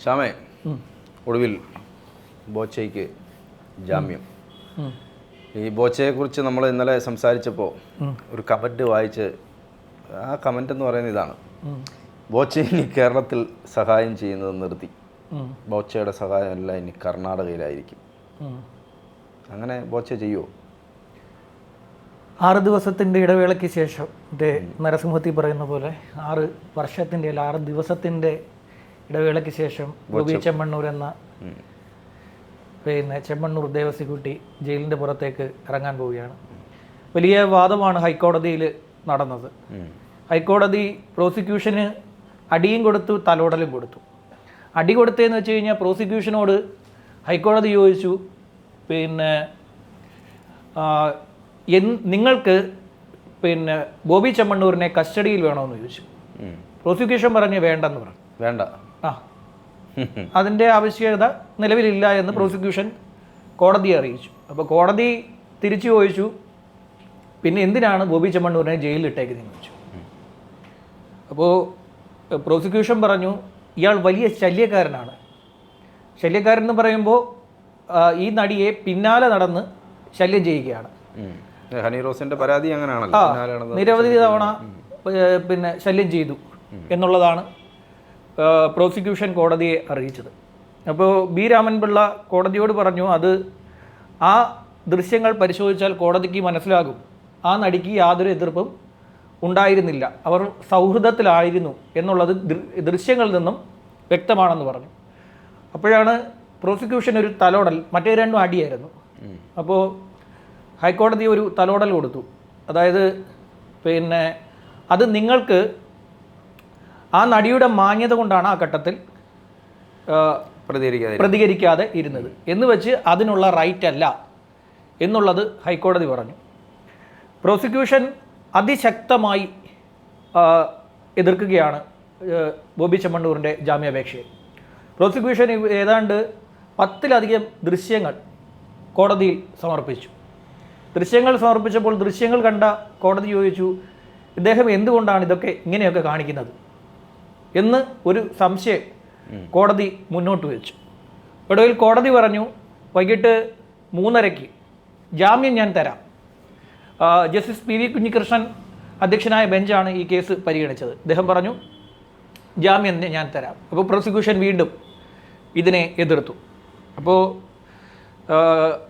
ശ്യാമേ, ഒടുവിൽ ബോച്ചയ്ക്ക് ജാമ്യം. ഈ ബോച്ചയെക്കുറിച്ച് നമ്മൾ ഇന്നലെ സംസാരിച്ചപ്പോൾ ഒരു കമൻറ്റ് വായിച്ച്, ആ കമൻ്റ് എന്ന് പറയുന്നത് ഇതാണ്: ബോച്ച ഇനി കേരളത്തിൽ സഹായം ചെയ്യുന്നത് നിർത്തി, ബോച്ചയുടെ സഹായമല്ല ഇനി കർണാടകയിലായിരിക്കും. അങ്ങനെ ബോച്ച ചെയ്യുമോ? 6 ദിവസത്തിൻ്റെ ഇടവേളയ്ക്ക് ശേഷം നരസിംഹത്തിൽ പറയുന്ന പോലെ 6 വർഷത്തിൻ്റെ അല്ല 6 ദിവസത്തിൻ്റെ ഇടവേളയ്ക്ക് ശേഷം ബോബി ചെമ്മണ്ണൂർ എന്ന ചെമ്മണ്ണൂർ ദേവസിക്കുട്ടി ജയിലിൻ്റെ പുറത്തേക്ക് ഇറങ്ങാൻ പോവുകയാണ്. വലിയ വാദമാണ് ഹൈക്കോടതിയിൽ നടന്നത്. ഹൈക്കോടതി പ്രോസിക്യൂഷന് അടിയും കൊടുത്തു, തലോടലും കൊടുത്തു. അടി കൊടുത്തതെന്ന് വെച്ച് കഴിഞ്ഞാൽ പ്രോസിക്യൂഷനോട് ഹൈക്കോടതി ചോദിച്ചു, നിങ്ങൾക്ക് ബോബി ചെമ്മണ്ണൂരിനെ കസ്റ്റഡിയിൽ വേണമെന്ന് ചോദിച്ചു. പ്രോസിക്യൂഷൻ പറഞ്ഞ് വേണ്ടെന്ന് പറഞ്ഞു. വേണ്ട, അതിൻ്റെ ആവശ്യകത നിലവിലില്ല എന്ന് പ്രോസിക്യൂഷൻ കോടതിയെ അറിയിച്ചു. അപ്പോൾ കോടതി തിരിച്ചു ചോദിച്ചു, പിന്നെ എന്തിനാണ് ബോബി ചെമ്മണ്ണൂരിനെ ജയിലിലിട്ടേക്കുന്നതെന്ന് ചോദിച്ചു. അപ്പോൾ പ്രോസിക്യൂഷൻ പറഞ്ഞു, ഇയാൾ വലിയ ശല്യക്കാരനാണ്. ശല്യക്കാരൻ എന്ന് പറയുമ്പോൾ ഈ നടിയെ പിന്നാലെ നടന്ന് ശല്യം ചെയ്യുകയാണ്. ഹണി റോസിന്റെ പരാതി അങ്ങനെയാണല്ലോ, നിരവധി തവണ ശല്യം ചെയ്തു എന്നുള്ളതാണ് പ്രോസിക്യൂഷൻ കോടതിയെ അറിയിച്ചത്. അപ്പോൾ ബി രാമൻപിള്ള കോടതിയോട് പറഞ്ഞു, അത് ആ ദൃശ്യങ്ങൾ പരിശോധിച്ചാൽ കോടതിക്ക് മനസ്സിലാകും ആ നടിക്ക് യാതൊരു എതിർപ്പും ഉണ്ടായിരുന്നില്ല, അവർ സൗഹൃദത്തിലായിരുന്നു എന്നുള്ളത് ദൃശ്യങ്ങളിൽ നിന്നും വ്യക്തമാണെന്ന് പറഞ്ഞു. അപ്പോഴാണ് പ്രോസിക്യൂഷൻ ഒരു തലോടൽ, മറ്റേ രണ്ടും അടിയായിരുന്നു. അപ്പോൾ ഹൈക്കോടതി ഒരു തലോടൽ കൊടുത്തു. അതായത് അത് നിങ്ങൾക്ക് ആ നടിയുടെ മാന്യത കൊണ്ടാണ് ആ ഘട്ടത്തിൽ പ്രതികരിക്കാതെ ഇരുന്നത് എന്ന് വെച്ച് അതിനുള്ള റൈറ്റ് അല്ല എന്നുള്ളത് ഹൈക്കോടതി പറഞ്ഞു. പ്രോസിക്യൂഷൻ അതിശക്തമായി എതിർക്കുകയാണ് ബോബി ചെമ്മണ്ണൂരിൻ്റെ ജാമ്യാപേക്ഷയെ. പ്രോസിക്യൂഷൻ ഏതാണ്ട് 10-ലധികം ദൃശ്യങ്ങൾ കോടതിയിൽ സമർപ്പിച്ചു. ദൃശ്യങ്ങൾ സമർപ്പിച്ചപ്പോൾ ദൃശ്യങ്ങൾ കണ്ട കോടതി ചോദിച്ചു, ഇദ്ദേഹം എന്തുകൊണ്ടാണ് ഇതൊക്കെ ഇങ്ങനെയൊക്കെ കാണിക്കുന്നത് എന്ന് ഒരു സംശയം കോടതി മുന്നോട്ട് വെച്ചു. ഒടുവിൽ കോടതി പറഞ്ഞു, വൈകിട്ട് 3:30 ജാമ്യം ഞാൻ തരാം. ജസ്റ്റിസ് പി വി കുഞ്ഞികൃഷ്ണൻ അധ്യക്ഷനായ ബെഞ്ചാണ് ഈ കേസ് പരിഗണിച്ചത്. അദ്ദേഹം പറഞ്ഞു, ജാമ്യം ഞാൻ തരാം. അപ്പോൾ പ്രോസിക്യൂഷൻ വീണ്ടും ഇതിനെ എതിർത്തു.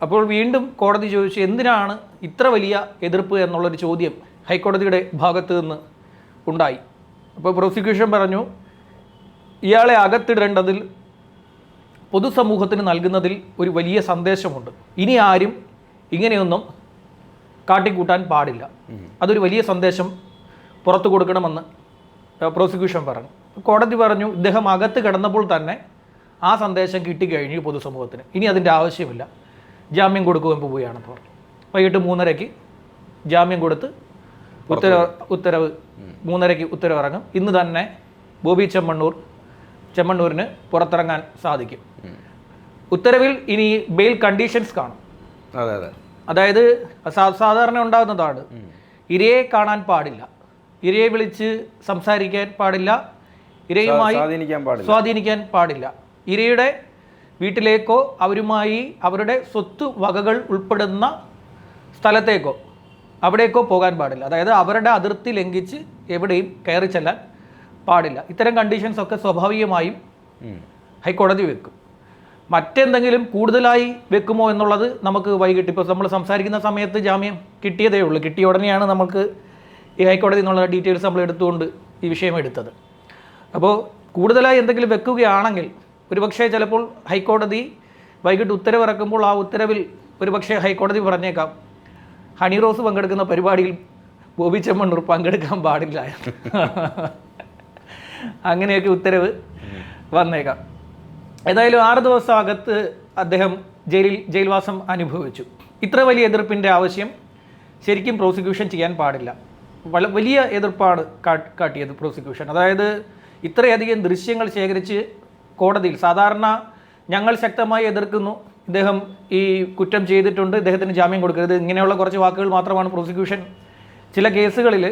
അപ്പോൾ വീണ്ടും കോടതി ചോദിച്ചു, എന്തിനാണ് ഇത്ര വലിയ എതിർപ്പ് എന്നുള്ളൊരു ചോദ്യം ഹൈക്കോടതിയുടെ ഭാഗത്ത് നിന്ന് ഉണ്ടായി. അപ്പോൾ പ്രോസിക്യൂഷൻ പറഞ്ഞു, ഇയാളെ അകത്തിടേണ്ടതിൽ പൊതുസമൂഹത്തിന് നൽകുന്നതിൽ ഒരു വലിയ സന്ദേശമുണ്ട്. ഇനി ആരും ഇങ്ങനെയൊന്നും കാട്ടിക്കൂട്ടാൻ പാടില്ല, അതൊരു വലിയ സന്ദേശം പുറത്തു കൊടുക്കണമെന്ന് പ്രോസിക്യൂഷൻ പറഞ്ഞു. കോടതി പറഞ്ഞു, ഇദ്ദേഹം അകത്ത് കിടന്നപ്പോൾ തന്നെ ആ സന്ദേശം കിട്ടിക്കഴിഞ്ഞു പൊതുസമൂഹത്തിന്, ഇനി അതിൻ്റെ ആവശ്യമില്ല, ജാമ്യം കൊടുക്കുവാൻ പോവുകയാണെന്ന് പറഞ്ഞു. വൈകിട്ട് 3:30 ജാമ്യം കൊടുത്ത് ഉത്തരവ് 3:30 ഉത്തരവിറങ്ങും. ഇന്ന് തന്നെ ബോബി ചെമ്മണ്ണൂരിന് പുറത്തിറങ്ങാൻ സാധിക്കും. ഉത്തരവിൽ ഇനി ബെയിൽ കണ്ടീഷൻസ് കാണും. അതായത് സാധാരണ ഉണ്ടാകുന്നതാണ്, ഇരയെ കാണാൻ പാടില്ല, ഇരയെ വിളിച്ച് സംസാരിക്കാൻ പാടില്ല, ഇരയുമായി സ്വാധീനിക്കാൻ പാടില്ല, ഇരയുടെ വീട്ടിലേക്കോ അവരുമായി അവരുടെ സ്വത്ത് വകകൾ ഉൾപ്പെടുന്ന സ്ഥലത്തേക്കോ അവിടേക്കോ പോകാൻ പാടില്ല. അതായത് അവരുടെ അതിർത്തി ലംഘിച്ച് എവിടെയും കയറി ചെല്ലാൻ പാടില്ല. ഇത്തരം കണ്ടീഷൻസ് ഒക്കെ സ്വാഭാവികമായും ഹൈക്കോടതി വെക്കും. മറ്റെന്തെങ്കിലും കൂടുതലായി വെക്കുമോ എന്നുള്ളത് നമുക്ക് വൈകിട്ട്, ഇപ്പോൾ നമ്മൾ സംസാരിക്കുന്ന സമയത്ത് ജാമ്യം കിട്ടിയതേ ഉള്ളൂ. കിട്ടിയ ഉടനെയാണ് നമുക്ക് ഈ ഹൈക്കോടതി എന്നുള്ള ഡീറ്റെയിൽസ് നമ്മൾ എടുത്തുകൊണ്ട് ഈ വിഷയം എടുത്തത്. അപ്പോൾ കൂടുതലായി എന്തെങ്കിലും വെക്കുകയാണെങ്കിൽ ഒരുപക്ഷെ ചിലപ്പോൾ ഹൈക്കോടതി വൈകിട്ട് ഉത്തരവിറക്കുമ്പോൾ ആ ഉത്തരവിൽ ഒരുപക്ഷെ ഹൈക്കോടതി പറഞ്ഞേക്കാം, ഹണി റോസ് പങ്കെടുക്കുന്ന പരിപാടിയിൽ ബോബി ചെമ്മണ്ണൂർ പങ്കെടുക്കാൻ പാടില്ല, അങ്ങനെയൊക്കെ ഉത്തരവ് വന്നേക്കാം. ഏതായാലും 6 ദിവസം അകത്ത് അദ്ദേഹം ജയിൽവാസം അനുഭവിച്ചു. ഇത്ര വലിയ എതിർപ്പിൻ്റെ ആവശ്യം ശരിക്കും പ്രോസിക്യൂഷൻ ചെയ്യാൻ പാടില്ല. വലിയ എതിർപ്പാണ് കാട്ടിയത് പ്രോസിക്യൂഷൻ. അതായത് ഇത്രയധികം ദൃശ്യങ്ങൾ ശേഖരിച്ച് കോടതിയിൽ, സാധാരണ ഞങ്ങൾ ശക്തമായി എതിർക്കുന്നു, ഇദ്ദേഹം ഈ കുറ്റം ചെയ്തിട്ടുണ്ട്, ഇദ്ദേഹത്തിന് ജാമ്യം കൊടുക്കരുത്, ഇങ്ങനെയുള്ള കുറച്ച് വാക്കുകൾ മാത്രമാണ് പ്രോസിക്യൂഷൻ ചില കേസുകളിൽ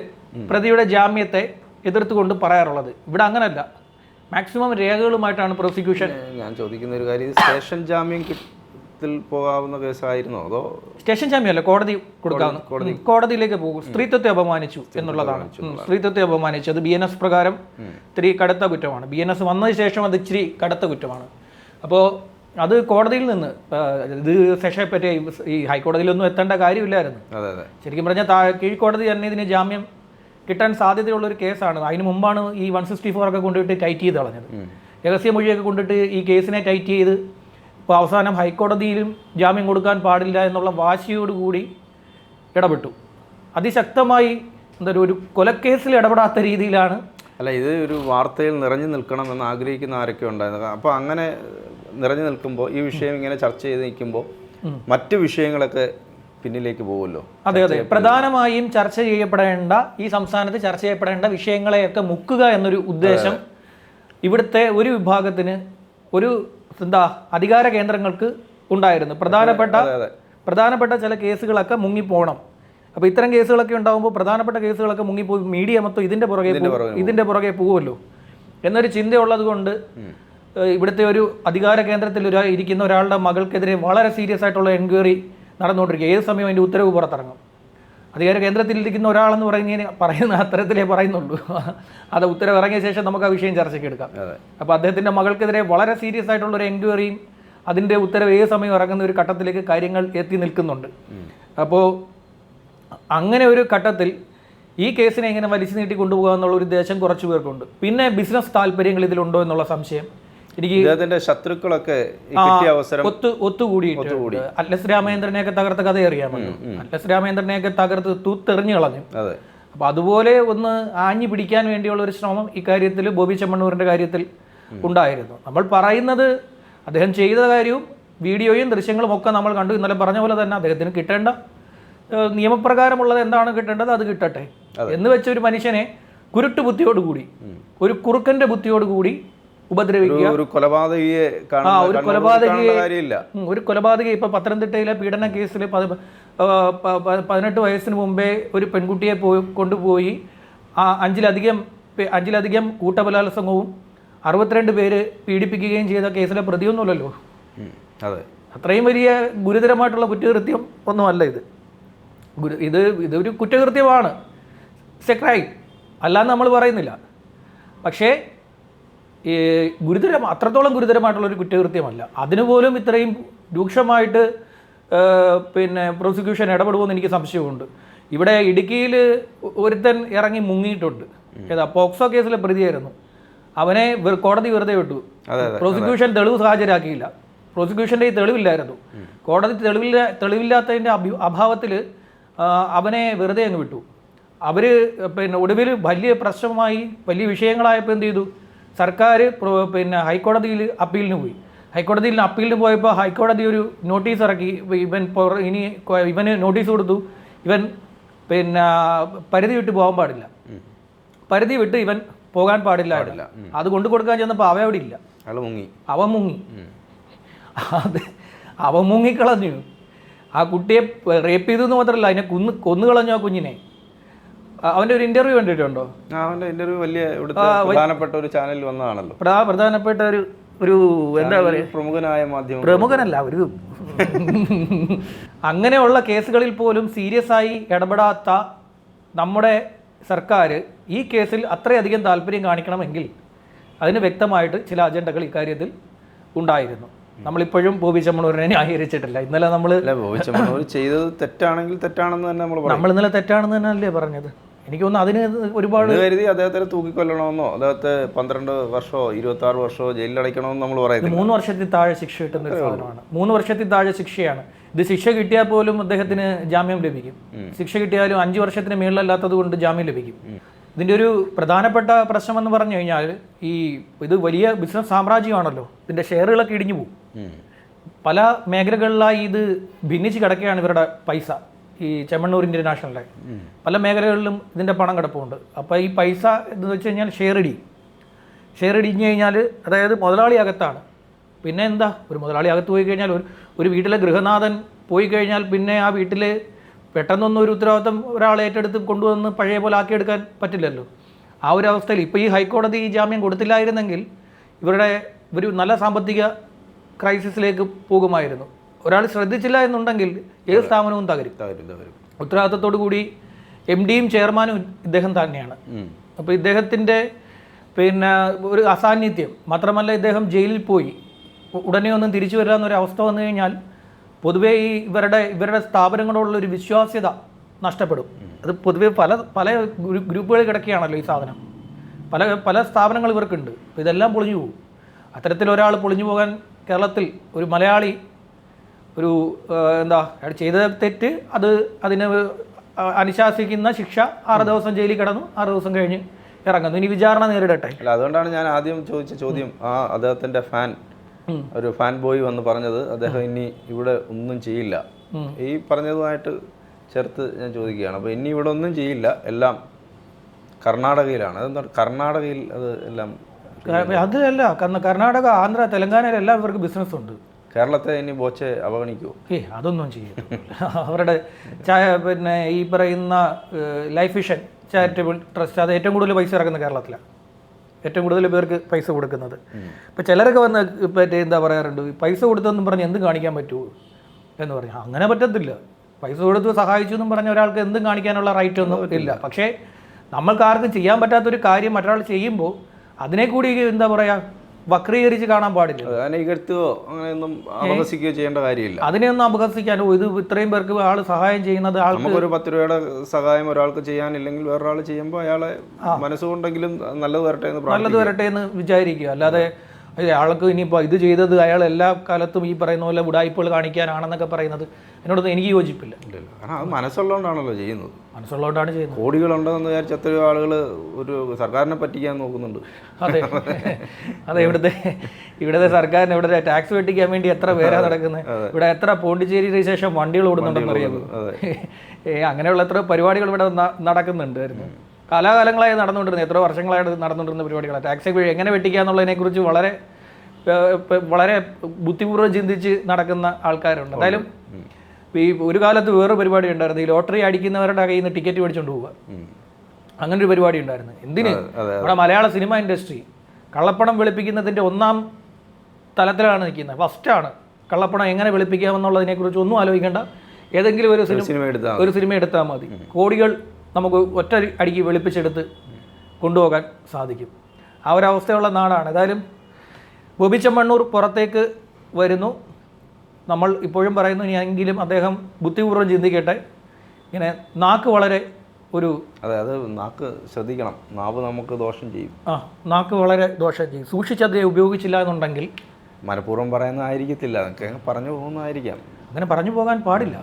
പ്രതിയുടെ ജാമ്യത്തെ എതിർത്തുകൊണ്ട് പറയാറുള്ളത്. ഇവിടെ അങ്ങനല്ല. മാക്സിമം രേഖകളുമായിട്ടാണ് പ്രോസിക്യൂഷൻ. ഞാൻ ചോദിക്കുന്ന ഒരു കാര്യം, സ്റ്റേഷൻ ജാമ്യം പോകാവുന്ന കേസായിരുന്നോ അതോ? സ്റ്റേഷൻ ജാമ്യമല്ല, കോടതി കൊടുക്കാവുന്ന, കോടതിയിലേക്ക് പോകും. സ്ത്രീത്വത്തെ അപമാനിച്ചു എന്നുള്ളതാണ്. സ്ത്രീത്വത്തെ അപമാനിച്ചു, അത് BNS പ്രകാരം ഇത്തിരി കടുത്ത കുറ്റമാണ്. BNS വന്നതിന് ശേഷം അത് ഇച്ചിരി കടുത്ത കുറ്റമാണ്. അപ്പോൾ അത് കോടതിയിൽ നിന്ന്, ഇത് സെഷനെ പറ്റി ഈ ഹൈക്കോടതിയിലൊന്നും എത്തേണ്ട കാര്യമില്ലായിരുന്നു. ശരിക്കും പറഞ്ഞാൽ കീഴ്ക്കോടതി തന്നെ ഇതിന് ജാമ്യം കിട്ടാൻ സാധ്യതയുള്ളൊരു കേസാണ്. അതിന് മുമ്പാണ് ഈ 164 ഒക്കെ കൊണ്ടുപോയിട്ട് ടൈറ്റ് ചെയ്ത് കളഞ്ഞത്. രഹസ്യമൊഴിയൊക്കെ കൊണ്ടിട്ട് ഈ കേസിനെ ടൈറ്റ് ചെയ്ത് ഇപ്പോൾ അവസാനം ഹൈക്കോടതിയിലും ജാമ്യം കൊടുക്കാൻ പാടില്ല എന്നുള്ള വാശിയോടുകൂടി ഇടപെട്ടു. അതിശക്തമായി ഒരു കൊലക്കേസിൽ ഇടപെടാത്ത രീതിയിലാണ്. അല്ല, ഇത് ഒരു വാർത്തയിൽ നിറഞ്ഞു നിൽക്കണമെന്ന് ആഗ്രഹിക്കുന്ന ആരൊക്കെ ഉണ്ടായിരുന്നു. അപ്പോൾ അങ്ങനെ നിറഞ്ഞു നിൽക്കുമ്പോൾ ഈ വിഷയം ഇങ്ങനെ ചർച്ച ചെയ്ത് നിൽക്കുമ്പോൾ മറ്റു വിഷയങ്ങളൊക്കെ പിന്നിലേക്ക് പോകുമല്ലോ. അതെ, പ്രധാനമായും ചർച്ച ചെയ്യപ്പെടേണ്ട, ഈ സംസ്ഥാനത്ത് ചർച്ച ചെയ്യപ്പെടേണ്ട വിഷയങ്ങളെയൊക്കെ മുക്കുക എന്നൊരു ഉദ്ദേശം ഇവിടുത്തെ ഒരു വിഭാഗത്തിന്, ഒരു അധികാര കേന്ദ്രങ്ങൾക്ക് ഉണ്ടായിരുന്നു. പ്രധാനപ്പെട്ട ചില കേസുകളൊക്കെ മുങ്ങിപ്പോണം. അപ്പോൾ ഇത്തരം കേസുകളൊക്കെ ഉണ്ടാകുമ്പോൾ പ്രധാനപ്പെട്ട കേസുകളൊക്കെ മുങ്ങിപ്പോയി മീഡിയ മൊത്തം ഇതിൻ്റെ പുറകെ പോകുമല്ലോ എന്നൊരു ചിന്തയുള്ളത് കൊണ്ട് ഇവിടുത്തെ ഒരു അധികാര കേന്ദ്രത്തിൽ ഇരിക്കുന്ന ഒരാളുടെ മകൾക്കെതിരെ വളരെ സീരിയസ് ആയിട്ടുള്ള എൻക്വയറി നടന്നുകൊണ്ടിരിക്കുക. ഏത് സമയം അതിൻ്റെ ഉത്തരവ് പുറത്തിറങ്ങും. അധികാര കേന്ദ്രത്തിലിരിക്കുന്ന ഒരാളെന്ന് പറയുന്ന അത്തരത്തിലേ പറയുന്നുള്ളൂ. അത് ഉത്തരവ് ഇറങ്ങിയ ശേഷം നമുക്ക് ആ വിഷയം ചർച്ചയ്ക്ക് എടുക്കാം. അപ്പോൾ അദ്ദേഹത്തിൻ്റെ മകൾക്കെതിരെ വളരെ സീരിയസ് ആയിട്ടുള്ളൊരു എൻക്വയറിയും അതിൻ്റെ ഉത്തരവ് ഏത് സമയം ഇറങ്ങുന്ന ഒരു ഘട്ടത്തിലേക്ക് കാര്യങ്ങൾ എത്തി നിൽക്കുന്നുണ്ട്. അപ്പോൾ അങ്ങനെ ഒരു ഘട്ടത്തിൽ ഈ കേസിനെ ഇങ്ങനെ വലിച്ചു നീട്ടി കൊണ്ടുപോകുക എന്നുള്ള ഒരു ഉദ്ദേശം കുറച്ച് പേർക്കുണ്ട്. പിന്നെ ബിസിനസ് താല്പര്യങ്ങൾ ഇതിലുണ്ടോ എന്നുള്ള സംശയം. എനിക്ക് ശത്രുക്കളൊക്കെ ഒത്തുകൂടിയിട്ട് അറ്റ്ലസ് രാമേന്ദ്രനെയൊക്കെ തകർത്ത കഥ അറിയാമല്ലോ. അറ്റ്ലസ് രാമേന്ദ്രനെയൊക്കെ തകർത്ത് തൂത്തെറിഞ്ഞു കളഞ്ഞു. അപ്പൊ അതുപോലെ ഒന്ന് ആഞ്ഞു പിടിക്കാൻ വേണ്ടിയുള്ള ഒരു ശ്രമം ഇക്കാര്യത്തിൽ ബോബി ചെമ്മണ്ണൂരിന്റെ കാര്യത്തിൽ ഉണ്ടായിരുന്നു. നമ്മൾ പറയുന്നത് അദ്ദേഹം ചെയ്ത കാര്യവും വീഡിയോയും ദൃശ്യങ്ങളും ഒക്കെ നമ്മൾ കണ്ടു. ഇന്നലെ പറഞ്ഞ പോലെ തന്നെ അദ്ദേഹത്തിന് കിട്ടേണ്ട നിയമപ്രകാരമുള്ളത് എന്താണ് കിട്ടേണ്ടത് അത് കിട്ടട്ടെ എന്ന് വെച്ച ഒരു മനുഷ്യനെ കുരുട്ടു ബുദ്ധിയോടുകൂടി, ഒരു കുറുക്കന്റെ ബുദ്ധിയോടുകൂടി ഉപദ്രവിക്കുക. ഒരു കൊലപാതകിയെ ഇപ്പൊ പത്തനംതിട്ടയിലെ പീഡന കേസിൽ 18 വയസ്സിന് മുമ്പേ ഒരു പെൺകുട്ടിയെ കൊണ്ടുപോയി അഞ്ചിലധികം കൂട്ടബലാത്സംഗവും 62 പേര് പീഡിപ്പിക്കുകയും ചെയ്ത കേസിലെ പ്രതിയൊന്നുമല്ലല്ലോ. അത്രയും വലിയ ഗുരുതരമായിട്ടുള്ള കുറ്റകൃത്യം ഒന്നുമല്ല ഇത്. ഇതൊരു കുറ്റകൃത്യമാണ്, ക്രൈം അല്ലാന്ന് നമ്മൾ പറയുന്നില്ല. പക്ഷേ അത്രത്തോളം ഗുരുതരമായിട്ടുള്ളൊരു കുറ്റകൃത്യമല്ല. അതിനുപോലും ഇത്രയും രൂക്ഷമായിട്ട് പ്രോസിക്യൂഷൻ ഇടപെടുമെന്ന് എനിക്ക് സംശയമുണ്ട്. ഇവിടെ ഇടുക്കിയിൽ ഒരുത്തൻ ഇറങ്ങി മുങ്ങിയിട്ടുണ്ട്. പോക്സോ കേസിലെ പ്രതിയായിരുന്നു. അവനെ കോടതി വെറുതെ വിട്ടു. പ്രോസിക്യൂഷൻ തെളിവ് ഹാജരാക്കിയില്ല. പ്രോസിക്യൂഷൻ്റെ ഈ തെളിവില്ലായിരുന്നു. കോടതി തെളിവില്ലാത്തതിൻ്റെ അഭാവത്തിൽ അവനെ വെറുതെ അങ്ങ് വിട്ടു. അവർ ഒടുവിൽ വലിയ പ്രശ്നമായി, വലിയ വിഷയങ്ങളായപ്പോൾ എന്ത് ചെയ്തു? സർക്കാർ ഹൈക്കോടതിയിൽ അപ്പീലിന് പോയി. അപ്പീലിന് പോയപ്പോൾ ഹൈക്കോടതി ഒരു നോട്ടീസ് ഇറക്കി. ഇവന് നോട്ടീസ് കൊടുത്തു. ഇവൻ പരിധി വിട്ട് പോകാൻ പാടില്ല. പരിധി വിട്ട് ഇവൻ പോകാൻ പാടില്ല. അത് കൊണ്ടു കൊടുക്കാൻ ചെന്നപ്പോൾ അവൻ അവിടെ ഇല്ല. അവൻ മുങ്ങിക്കളഞ്ഞു. ആ കുട്ടിയെ റേപ്പ് ചെയ്തു എന്ന് മാത്രമല്ല, അതിനെ കൊന്നുകളഞ്ഞു ആ കുഞ്ഞിനെ. അവൻ്റെ ഒരു ഇന്റർവ്യൂ കണ്ടിട്ടുണ്ടോ? അവൻ്റെ ഇന്റർവ്യൂ വലിയ പ്രധാനപ്പെട്ട ഒരു ചാനലിൽ വന്നതാണല്ലോ. പ്രധാനപ്പെട്ട ഒരു എന്താ പറയുക, പ്രമുഖനല്ല, ഒരു അങ്ങനെയുള്ള കേസുകളിൽ പോലും സീരിയസ് ആയി ഇടപെടാത്ത നമ്മുടെ സർക്കാർ ഈ കേസിൽ അത്രയധികം താല്പര്യം കാണിക്കണമെങ്കിൽ അതിന് വ്യക്തമായിട്ട് ചില അജണ്ടകൾ ഇക്കാര്യത്തിൽ ഉണ്ടായിരുന്നു. നമ്മളിപ്പോഴും ബോബി ചെമ്മണ്ണൂരിനെ ന്യായീകരിച്ചിട്ടില്ല. ഇന്നലെ ബോബി ചെമ്മണ്ണൂർ ചെയ്തത് തെറ്റാണെങ്കിൽ തെറ്റാണെന്ന് തന്നെ നമ്മൾ ഇന്നലെ തെറ്റാണെന്ന് തന്നെ അല്ലേ പറഞ്ഞത്. എനിക്ക് തോന്നുന്നു അതിന് ഒരുപാട് കരുതി അദ്ദേഹത്തെ തൂക്കിക്കൊല്ലണമെന്നോ അദ്ദേഹത്തെ 12 വർഷമോ 26 വർഷമോ ജയിലിലടയ്ക്കണമെന്ന് നമ്മൾ പറയുന്നത്. 3 വർഷത്തിൽ താഴെ ശിക്ഷ കിട്ടുന്ന ഒരു സാധനമാണ്. 3 വർഷത്തിൽ താഴെ ശിക്ഷയാണ് ഇത്. ശിക്ഷ കിട്ടിയാൽ പോലും അദ്ദേഹത്തിന് ജാമ്യം ലഭിക്കും. ശിക്ഷ കിട്ടിയാലും 5 വർഷത്തിന് മേളിലല്ലാത്തത് കൊണ്ട് ജാമ്യം ലഭിക്കും. ഇതിൻ്റെ ഒരു പ്രധാനപ്പെട്ട പ്രശ്നമെന്ന് പറഞ്ഞു കഴിഞ്ഞാൽ ഇത് വലിയ ബിസിനസ് സാമ്രാജ്യമാണല്ലോ. ഇതിൻ്റെ ഷെയറുകളൊക്കെ ഇടിഞ്ഞു പോകും. പല മേഖലകളിലായി ഇത് ഭിന്നിച്ച് കിടക്കുകയാണ് ഇവരുടെ പൈസ. ഈ ചെമ്മണ്ണൂർ ഇൻ്റർനാഷണലിലെ പല മേഖലകളിലും ഇതിൻ്റെ പണം കിടപ്പുണ്ട്. അപ്പോൾ ഈ പൈസ എന്ന് വെച്ച് കഴിഞ്ഞാൽ ഷെയർ ഇടിഞ്ഞു കഴിഞ്ഞാൽ, അതായത് മുതലാളി അകത്താണ്. പിന്നെ എന്താ, ഒരു മുതലാളി അകത്ത് പോയി കഴിഞ്ഞാൽ, ഒരു വീട്ടിലെ ഗൃഹനാഥൻ പോയി കഴിഞ്ഞാൽ പിന്നെ ആ വീട്ടിൽ പെട്ടെന്നൊന്നും ഒരു ഉത്തരവാദിത്തം ഒരാൾ ഏറ്റെടുത്ത് കൊണ്ടുവന്ന് പഴയ പോലെ ആക്കിയെടുക്കാൻ പറ്റില്ലല്ലോ. ആ ഒരു അവസ്ഥയിൽ ഇപ്പോൾ ഈ ഹൈക്കോടതി ഈ ജാമ്യം കൊടുത്തില്ലായിരുന്നെങ്കിൽ ഇവരുടെ ഒരു നല്ല സാമ്പത്തിക ക്രൈസിസിലേക്ക് പോകുമായിരുന്നു. ഒരാൾ ശ്രദ്ധിച്ചില്ല എന്നുണ്ടെങ്കിൽ ഏത് സ്ഥാപനവും തകരും. ഉത്തരവാദിത്തത്തോടു കൂടി MD-യും ചെയർമാനും ഇദ്ദേഹം തന്നെയാണ്. അപ്പോൾ ഇദ്ദേഹത്തിൻ്റെ പിന്നെ ഒരു അസാന്നിധ്യം മാത്രമല്ല, ഇദ്ദേഹം ജയിലിൽ പോയി ഉടനെ ഒന്നും തിരിച്ചു വരാമെന്നൊരു അവസ്ഥ വന്നു കഴിഞ്ഞാൽ പൊതുവേ ഈ ഇവരുടെ സ്ഥാപനങ്ങളോടുള്ള ഒരു വിശ്വാസ്യത നഷ്ടപ്പെടും. അത് പൊതുവേ പല ഗ്രൂപ്പുകളിൽ കിടക്കുകയാണല്ലോ ഈ സാധനം. പല സ്ഥാപനങ്ങൾ ഇവർക്കുണ്ട്. അപ്പോൾ ഇതെല്ലാം പൊളിഞ്ഞു പോകും. അത്തരത്തിലൊരാൾ പൊളിഞ്ഞു പോകാൻ കേരളത്തിൽ ഒരു മലയാളി ഒരു അയാൾ ചെയ്ത തെറ്റ് അതിന് അനുശാസിക്കുന്ന ശിക്ഷ 6 ദിവസം ജയിലിൽ കിടന്നു, 6 ദിവസം കഴിഞ്ഞ് ഇറങ്ങുന്നു. ഇനി വിചാരണ നേരിടട്ടെ. അല്ല, അതുകൊണ്ടാണ് ഞാൻ ആദ്യം ചോദിച്ച ചോദ്യം, അദ്ദേഹത്തിന്റെ ഒരു ഫാൻ ബോയ് വന്ന് പറഞ്ഞത് അദ്ദേഹം ഇനി ഇവിടെ ഒന്നും ചെയ്യില്ല. ഈ പറഞ്ഞതുമായിട്ട് ചേർത്ത് ഞാൻ ചോദിക്കുകയാണ്. അപ്പോൾ ഇനി ഇവിടെ ഒന്നും ചെയ്യില്ല, എല്ലാം കർണാടകയിലാണ്. അതെന്താ കർണാടകയിൽ അത് എല്ലാം? അതല്ല, കർണാടക, ആന്ധ്ര, തെലങ്കാനയിലെല്ലാം ഇവർക്ക് ബിസിനസ് ഉണ്ട്. കേരളത്തെ ഇനി ബോച്ചെ അവഗണിക്കുമോ? അതൊന്നും ചെയ്യും. അവരുടെ പിന്നെ ഈ പറയുന്ന ലൈഫ് മിഷൻ ചാരിറ്റബിൾ ട്രസ്റ്റ് അത് ഏറ്റവും കൂടുതൽ പൈസ ഇറക്കുന്നത് കേരളത്തിലാണ്. ഏറ്റവും കൂടുതൽ പേർക്ക് പൈസ കൊടുക്കുന്നത്. ഇപ്പം ചിലരൊക്കെ വന്ന് എന്താ പറയാറുണ്ട്, പൈസ കൊടുത്തെന്നും പറഞ്ഞ് എന്തും കാണിക്കാൻ പറ്റുമോ എന്ന് പറഞ്ഞു. അങ്ങനെ പറ്റത്തില്ല. പൈസ കൊടുത്ത് സഹായിച്ചു എന്നും പറഞ്ഞ ഒരാൾക്ക് എന്തും കാണിക്കാനുള്ള റൈറ്റ് ഒന്നും ഇല്ല. പക്ഷേ നമ്മൾക്ക് ആർക്കും ചെയ്യാൻ പറ്റാത്തൊരു കാര്യം മറ്റൊരാൾ ചെയ്യുമ്പോൾ അതിനെ കൂടി എന്താ പറയുക, വക്രീകരിച്ച് കാണാൻ പാടില്ല. അങ്ങനെയൊന്നും അപഹസിക്കുകയോ ചെയ്യേണ്ട കാര്യമില്ല. അതിനെയൊന്നും അപഹസിക്കാനോ, ഇത് ഇത്രയും പേർക്ക് ആൾ സഹായം ചെയ്യുന്നത്, നമുക്കൊരു 10 രൂപയുടെ സഹായം ഒരാൾക്ക് ചെയ്യാനില്ലെങ്കിൽ വേറൊരാൾ ചെയ്യുമ്പോൾ അയാളെ മനസ്സുകൊണ്ടെങ്കിലും നല്ലത് വരട്ടെ എന്ന് വിചാരിക്കുക. അല്ലാതെ ആൾക്ക് ഇനിയിപ്പോൾ ഇത് ചെയ്തത് അയാൾ എല്ലാ കാലത്തും ഈ പറയുന്ന പോലെ ഉടായ്പകൾ കാണിക്കാനാണെന്നൊക്കെ പറയുന്നത് എന്നോടൊന്നും എനിക്ക് യോജിപ്പില്ല. കാരണം അത് മനസ്സുള്ളതുകൊണ്ടാണല്ലോ ചെയ്യുന്നത്. മനസ്സുള്ളതുകൊണ്ടാണ് ചെയ്യുന്നത്. കോടികളുണ്ടെന്ന് വിചാരിച്ച് എത്രയോ ആളുകൾ ഒരു സർക്കാരിനെ പറ്റിക്കാൻ നോക്കുന്നുണ്ട്. അതെ ഇവിടുത്തെ സർക്കാരിന് ഇവിടെ ടാക്സ് വെട്ടിക്കാൻ വേണ്ടി എത്ര പേരാ നടക്കുന്നത്. ഇവിടെ എത്ര പോണ്ടിച്ചേരി രജിസ്ട്രേഷൻ വണ്ടികൾ ഓടുന്നുണ്ടെന്ന് അറിയാമോ? അങ്ങനെയുള്ള എത്ര പരിപാടികൾ ഇവിടെ നടക്കുന്നുണ്ടായിരുന്നു. കാലാകാലങ്ങളായി നടന്നുകൊണ്ടിരുന്നത്, എത്ര വർഷങ്ങളായി നടന്നുകൊണ്ടിരുന്ന പരിപാടികളാണ്. ടാക്സ് എങ്ങനെ വെട്ടിക്കുക എന്നുള്ളതിനെക്കുറിച്ച് വളരെ ബുദ്ധിപൂർവ്വം ചിന്തിച്ച് നടക്കുന്ന ആൾക്കാരുണ്ട്. എന്തായാലും ഈ ഒരു കാലത്ത് വേറെ പരിപാടി ഉണ്ടായിരുന്നു, ഈ ലോട്ടറി അടിക്കുന്നവരുടെ കയ്യിൽ നിന്ന് ടിക്കറ്റ് മേടിച്ചുകൊണ്ട് പോവുക. അങ്ങനെ ഒരു പരിപാടി ഉണ്ടായിരുന്നു. എന്തിന്? നമ്മുടെ മലയാള സിനിമ ഇൻഡസ്ട്രി കള്ളപ്പണം വെളുപ്പിക്കുന്നതിൻ്റെ 1ാം തലത്തിലാണ് നിൽക്കുന്നത്. ഫസ്റ്റാണ് കള്ളപ്പണം എങ്ങനെ വെളുപ്പിക്കാമെന്നുള്ളതിനെക്കുറിച്ച് ഒന്നും ആലോചിക്കേണ്ട. ഏതെങ്കിലും ഒരു സിനിമ എടുത്താൽ മതി, കോടികൾ നമുക്ക് ഒറ്റ അടിക്ക് വെളുപ്പിച്ചെടുത്ത് കൊണ്ടുപോകാൻ സാധിക്കും. ആ ഒരവസ്ഥയുള്ള നാടാണ്. ഏതായാലും ബോബി ചെമ്മണ്ണൂർ പുറത്തേക്ക് വരുന്നു. നമ്മൾ ഇപ്പോഴും പറയുന്നു, ഇനിയെങ്കിലും അദ്ദേഹം ബുദ്ധിപൂർവ്വം ചിന്തിക്കട്ടെ. ഇങ്ങനെ നാക്ക് വളരെ അത് നാക്ക് ശ്രദ്ധിക്കണം. നാവ് നമുക്ക് ദോഷം ചെയ്യും. നാക്ക് വളരെ ദോഷം ചെയ്യും. സൂക്ഷിച്ചത് ഉപയോഗിച്ചില്ല എന്നുണ്ടെങ്കിൽ മനഃപൂർവ്വം പറയുന്നതായിരിക്കത്തില്ല, അതൊക്കെ പറഞ്ഞു പോകുന്നതായിരിക്കാം. അങ്ങനെ പറഞ്ഞു പോകാൻ പാടില്ല.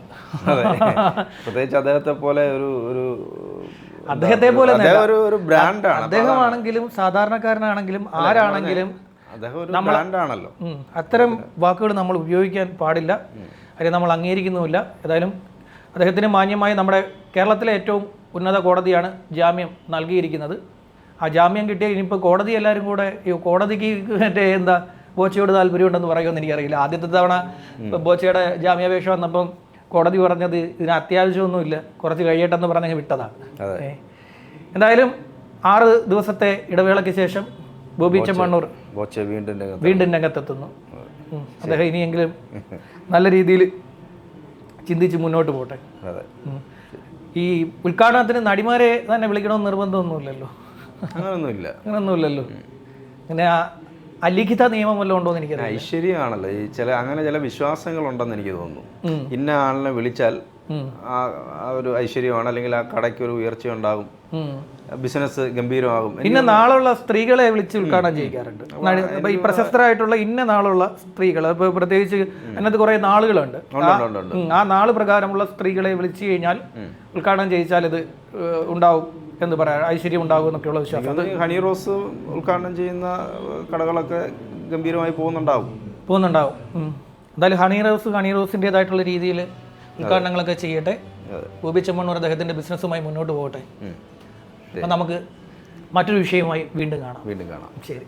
പ്രത്യേകിച്ച് അദ്ദേഹത്തെ പോലെ ഒരു ബ്രാൻഡാണ്. അദ്ദേഹമാണെങ്കിലും സാധാരണക്കാരനാണെങ്കിലും ആരാണെങ്കിലും ബ്രാൻഡാണല്ലോ. അത്തരം വാക്കുകൾ നമ്മൾ ഉപയോഗിക്കാൻ പാടില്ല. അതിനെ നമ്മൾ അംഗീകരിക്കുന്നുമില്ല. ഏതായാലും അദ്ദേഹത്തിന് മാന്യമായി നമ്മുടെ കേരളത്തിലെ ഏറ്റവും ഉന്നത കോടതിയാണ് ജാമ്യം നൽകിയിരിക്കുന്നത്. ആ ജാമ്യം കിട്ടിയ ഇനിയിപ്പോൾ കോടതി എല്ലാവരും കൂടെ കോടതിക്ക് ബോച്ചയോട് താല്പര്യമുണ്ടെന്ന് പറയുമെന്ന് എനിക്കറിയില്ല. ആദ്യത്തെ തവണ ബോച്ചയുടെ ജാമ്യാപേക്ഷ വന്നപ്പം കോടതി പറഞ്ഞത് ഇതിന് അത്യാവശ്യമൊന്നുമില്ല, കുറച്ച് കഴിയട്ടെന്ന് പറഞ്ഞ് വിട്ടതാണ്. എന്തായാലും 6 ദിവസത്തെ ഇടവേളയ്ക്ക് ശേഷം ബോബി ചെമ്മണ്ണൂർ വീണ്ടും രംഗത്തെത്തുന്നു. അദ്ദേഹം ഇനിയെങ്കിലും നല്ല രീതിയിൽ ചിന്തിച്ച് മുന്നോട്ട് പോട്ടെ. ഈ ഉദ്ഘാടനത്തിന് നടിമാരെ തന്നെ വിളിക്കണമെന്ന് നിർബന്ധമൊന്നുമില്ലല്ലോ. അങ്ങനൊന്നുമില്ലല്ലോ. അങ്ങനെ അലിഖിത നിയമം വല്ലതും ഉണ്ടോ എന്ന് എനിക്കറിയാം. ഐശ്വര്യമാണല്ലോ ഈ ചില വിശ്വാസങ്ങളുണ്ടെന്ന് എനിക്ക് തോന്നുന്നു. ഇന്ന ആളിനെ വിളിച്ചാൽ ആ ഒരു ഐശ്വര്യമാണ്, അല്ലെങ്കിൽ ആ കടയ്ക്ക് ഒരു ഉയർച്ച ഉണ്ടാകും, ബിസിനസ് ഗംഭീരമാകും. ഇന്ന നാളുള്ള സ്ത്രീകളെ വിളിച്ച് ഉദ്ഘാടനം ചെയ്യിക്കാറുണ്ട്. ഈ പ്രശസ്തരായിട്ടുള്ള ഇന്ന നാളുള്ള സ്ത്രീകൾ, ഇപ്പോൾ പ്രത്യേകിച്ച് അതിനകത്ത് കുറേ നാളുകളുണ്ട്. ആ നാള് പ്രകാരമുള്ള സ്ത്രീകളെ വിളിച്ചു കഴിഞ്ഞാൽ ഉദ്ഘാടനം ചെയ്യിച്ചാൽ ഇത് ഉണ്ടാവും എന്ന് പറയാം, ഐശ്വര്യം ഉണ്ടാകും എന്നൊക്കെയുള്ള വിശ്വാസം. ഹണി റോസ് ഉദ്ഘാടനം ചെയ്യുന്ന കടകളൊക്കെ ഗംഭീരമായി പോകുന്നുണ്ടാവും. എന്തായാലും ഹണി റോസിൻ്റെതായിട്ടുള്ള രീതിയിൽ ഉദ്ഘാടനങ്ങളൊക്കെ ചെയ്യട്ടെ. ബോബി ചെമ്മണ്ണൂർ അദ്ദേഹത്തിൻ്റെ ബിസിനസ്സുമായി മുന്നോട്ട് പോകട്ടെ. അപ്പം നമുക്ക് മറ്റൊരു വിഷയവുമായി വീണ്ടും കാണാം. ശരി.